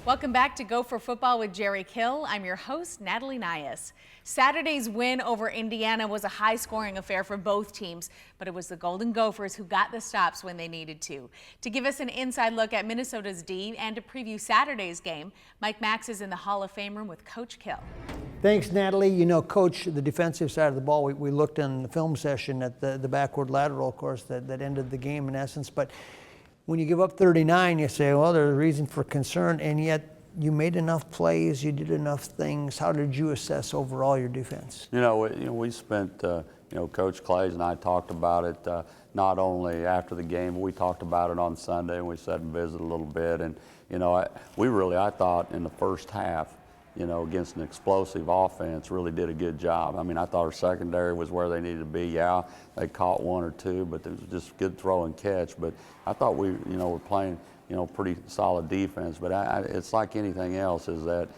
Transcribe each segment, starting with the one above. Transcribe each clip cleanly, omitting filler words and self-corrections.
Welcome back to Gopher Football with Jerry Kill. I'm your host, Natalie Nias. Saturday's win over Indiana was a high-scoring affair for both teams, but it was the Golden Gophers who got the stops when they needed to. To give us an inside look at Minnesota's D and to preview Saturday's game, Mike Max is in the Hall of Fame room with Coach Kill. Thanks, Natalie. You know, Coach, the defensive side of the ball, we looked in the film session at the backward lateral, of course, that ended the game in essence. But when you give up 39, you say, well, there's a reason for concern, and yet you made enough plays, you did enough things. How did you assess overall your defense? We spent, Coach Clays and I talked about it not only after the game, but we talked about it on Sunday, and we sat and visited a little bit. And, I thought in the first half, against an explosive offense, really did a good job. I mean, I thought our secondary was where they needed to be. Yeah, they caught one or two, but it was just good throw and catch. But I thought we, were playing, pretty solid defense. But it's like anything else, is that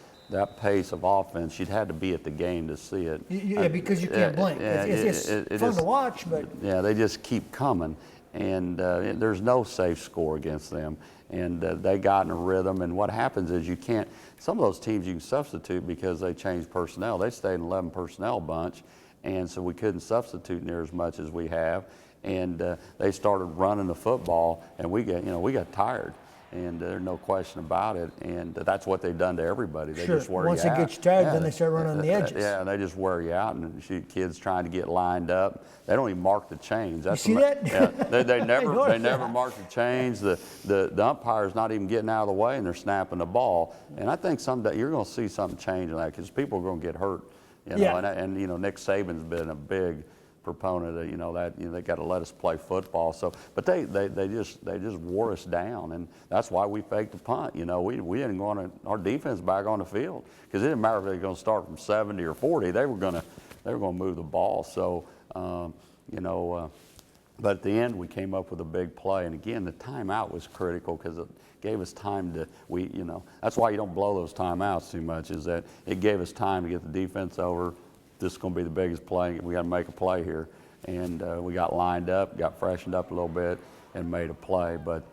pace of offense, you'd had to be at the game to see it. Yeah, because you can't blink. It's fun to watch, but yeah, they just keep coming, and there's no safe score against them. And they got in a rhythm, and what happens is you can't, some of those teams you can substitute because they changed personnel. They stayed in 11 personnel bunch, and so we couldn't substitute near as much as we have. And they started running the football, and we got tired. And there's no question about it. And that's what they've done to everybody. They just wear you out. Once it gets you tired, then they start running on the edges. Yeah, they just wear you out and shoot kids trying to get lined up. They don't even mark the chains. You see that? Yeah, they never mark the chains. The umpire's not even getting out of the way, and they're snapping the ball. And I think someday you're going to see something change in that, because people are going to get hurt. And Nick Saban's been a big proponent of they got to let us play football. So, but they just wore us down, and that's why we faked the punt. We didn't go on our defense back on the field, because it didn't matter if they were going to start from 70 or 40. They were going to move the ball. So but at the end we came up with a big play, and again the timeout was critical, because it gave us time to that's why you don't blow those timeouts too much, is that it gave us time to get the defense over. This is going to be the biggest play. We got to make a play here. And we got lined up, got freshened up a little bit, and made a play. But,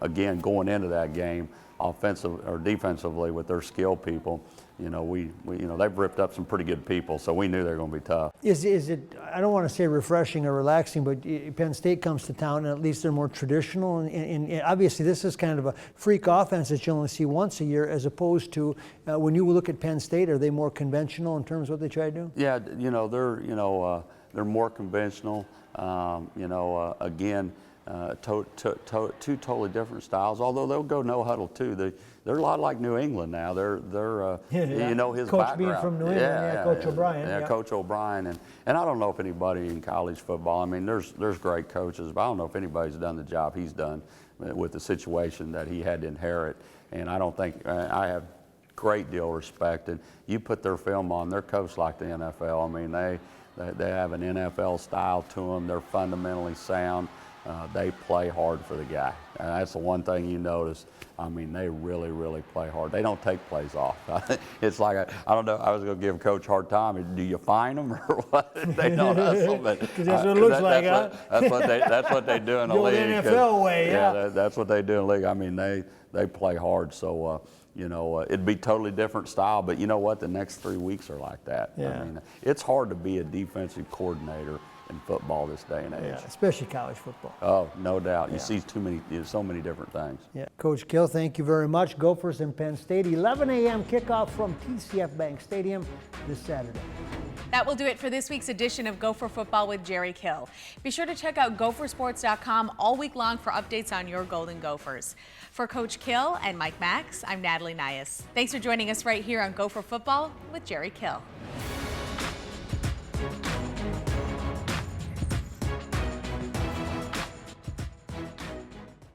again, going into that game, offensive or defensively with their skill people, they've ripped up some pretty good people, so we knew they were going to be tough. Is it, I don't want to say refreshing or relaxing, but Penn State comes to town, and at least they're more traditional, and obviously this is kind of a freak offense that you only see once a year, as opposed to when you look at Penn State, are they more conventional in terms of what they try to do? Yeah, they're more conventional. Again, two totally different styles. Although they'll go no huddle too. They're a lot like New England now. They're his Coach background. Being from New England, Coach O'Brien. Yeah, Coach O'Brien, and I don't know if anybody in college football. I mean, there's great coaches, but I don't know if anybody's done the job he's done with the situation that he had to inherit. And I don't think I have great deal of respect. And you put their film on, they're coached like the NFL. I mean, they have an NFL style to them. They're fundamentally sound. They play hard for the guy. And that's the one thing you notice. I mean, they really, really play hard. They don't take plays off. It's like, I don't know, I was going to give Coach a hard time. Do you fine them or what? They don't hustle, but because that's what it looks like, huh? That's what they do in the league. The NFL way, yeah. That's what they do in the league. I mean, they play hard. So, it'd be totally different style, but you know what? The next 3 weeks are like that. Yeah. I mean, it's hard to be a defensive coordinator in football this day and age. Yeah, especially college football. Oh, no doubt. You see so many different things. Yeah. Coach Kill, thank you very much. Gophers and Penn State, 11 a.m. kickoff from TCF Bank Stadium this Saturday. That will do it for this week's edition of Gopher Football with Jerry Kill. Be sure to check out gophersports.com all week long for updates on your Golden Gophers. For Coach Kill and Mike Max, I'm Natalie Nias. Thanks for joining us right here on Gopher Football with Jerry Kill.